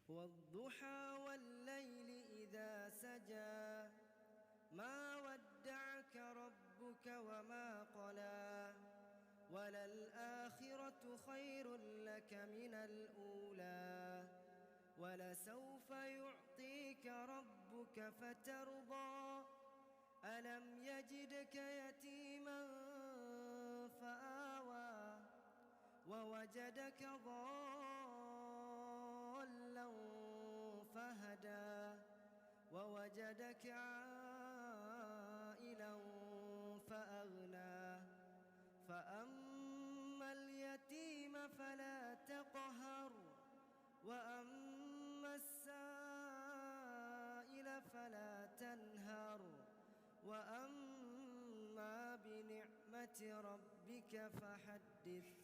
والضحى والليل إذا سجى ما ودعك ربك وما قلى وللآخرة خير لك من الأولى ولسوف يعطيك ربك فترضى ألم يجدك يتيما فآوى ووجدك ضالا فهدى ووجدك عائلا فأغنى فأما اليتيم فلا تقهر وأما السائل فلا تنهر وأما بنعمة ربك فحدث